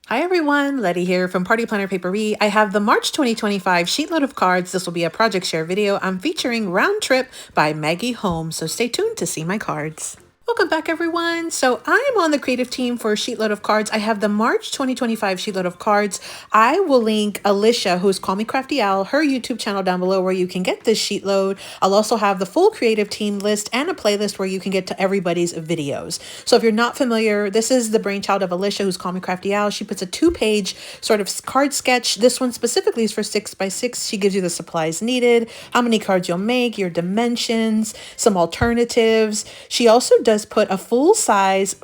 Hi everyone, Letty here from Party Planner Papery. I have the March 2025 sheet load of cards. This will be a project share video. I'm featuring Round Trip by Maggie Holmes, so stay tuned to see my cards. Welcome back everyone. So I'm on the creative team for Sheetload of Cards. I have the March 2025 Sheetload of Cards. I will link Alicia, who's Call Me Crafty Owl, her YouTube channel down below where you can get this sheetload. I'll also have the full creative team list and a playlist where you can get to everybody's videos. So if you're not familiar, this is the brainchild of Alicia, who's Call Me Crafty Owl. She puts a 2-page sort of card sketch. This one specifically is for 6x6. She gives you the supplies needed, how many cards you'll make, your dimensions, some alternatives. She also does put a full-size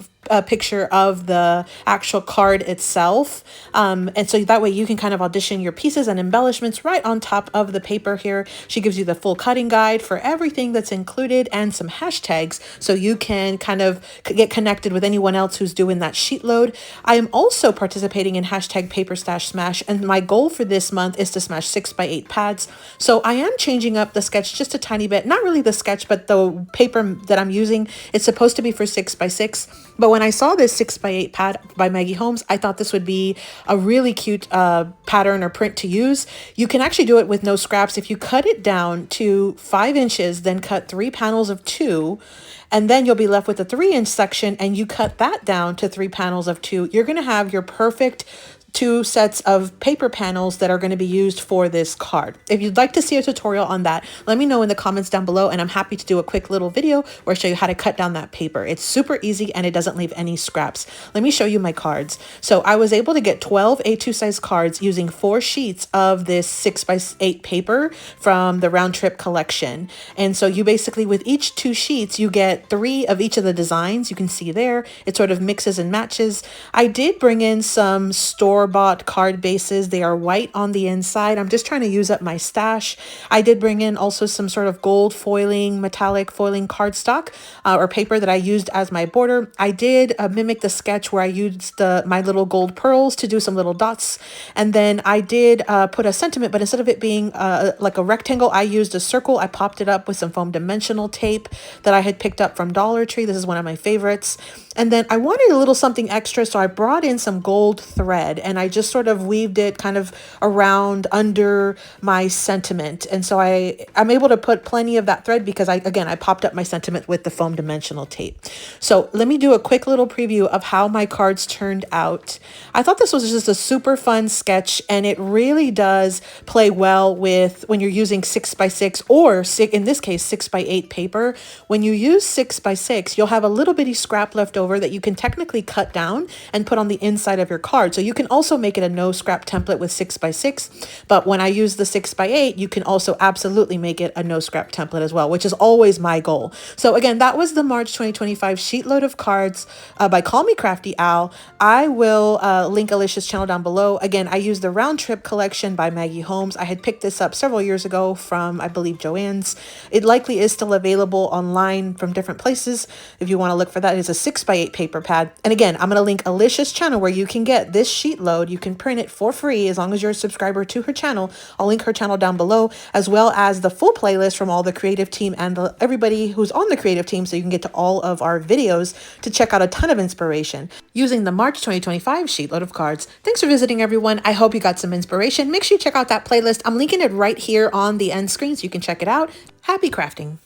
picture of the actual card itself, and so that way you can kind of audition your pieces and embellishments right on top of the paper here. She gives you the full cutting guide for everything that's included and some hashtags so you can kind of get connected with anyone else who's doing that sheet load. I am also participating in hashtag Paper Stash Smash, and my goal for this month is to smash 6x8 pads. So I am changing up the sketch just a tiny bit, not really the sketch, but the paper that I'm using. It's supposed to be for 6x6, but when I saw this 6x8 pad by Maggie Holmes, I thought this would be a really cute pattern or print to use. You can actually do it with no scraps. If you cut it down to 5 inches, then cut 3 panels of 2, and then you'll be left with a 3-inch section, and you cut that down to 3 panels of 2, you're going to have your perfect 2 sets of paper panels that are going to be used for this card. If you'd like to see a tutorial on that, let me know in the comments down below, and I'm happy to do a quick little video where I show you how to cut down that paper. It's super easy and it doesn't leave any scraps. Let me show you my cards. So I was able to get 12 A2 size cards using 4 sheets of this 6x8 paper from the Round Trip collection. And so you basically, with each 2 sheets, you get 3 of each of the designs. You can see there, it sort of mixes and matches. I did bring in some store-bought card bases. They are white on the inside. I'm just trying to use up my stash. I did bring in also some sort of gold foiling, metallic foiling cardstock or paper that I used as my border. I did mimic the sketch where I used my little gold pearls to do some little dots. And then I did put a sentiment, but instead of it being like a rectangle, I used a circle. I popped it up with some foam dimensional tape that I had picked up from Dollar Tree. This is one of my favorites. And then I wanted a little something extra, so I brought in some gold thread and I just sort of weaved it kind of around under my sentiment. And so I'm able to put plenty of that thread because I popped up my sentiment with the foam dimensional tape. So let me do a quick little preview of how my cards turned out. I thought this was just a super fun sketch, and it really does play well with when you're using 6x6 or in this case 6x8 paper. When you use 6x6, you'll have a little bitty scrap left over that you can technically cut down and put on the inside of your card. So you can also make it a no scrap template with 6x6, but when I use the 6x8, you can also absolutely make it a no scrap template as well, which is always my goal. So again, that was the March 2025 sheet load of cards by Call Me Crafty Owl. I will link Alicia's channel down below. Again, I used the Round Trip collection by Maggie Holmes. I had picked this up several years ago from, I believe, Joann's. It likely is still available online from different places. If you want to look for that, it's a 6x8 paper pad. And again, I'm going to link Alicia's channel where you can get this sheet load. You can print it for free as long as you're a subscriber to her channel. I'll link her channel down below, as well as the full playlist from all the creative team and everybody who's on the creative team, so you can get to all of our videos to check out a ton of inspiration using the March 2025 sheet load of cards. Thanks for visiting, everyone. I hope you got some inspiration. Make sure you check out that playlist. I'm linking it right here on the end screen so you can check it out. Happy crafting.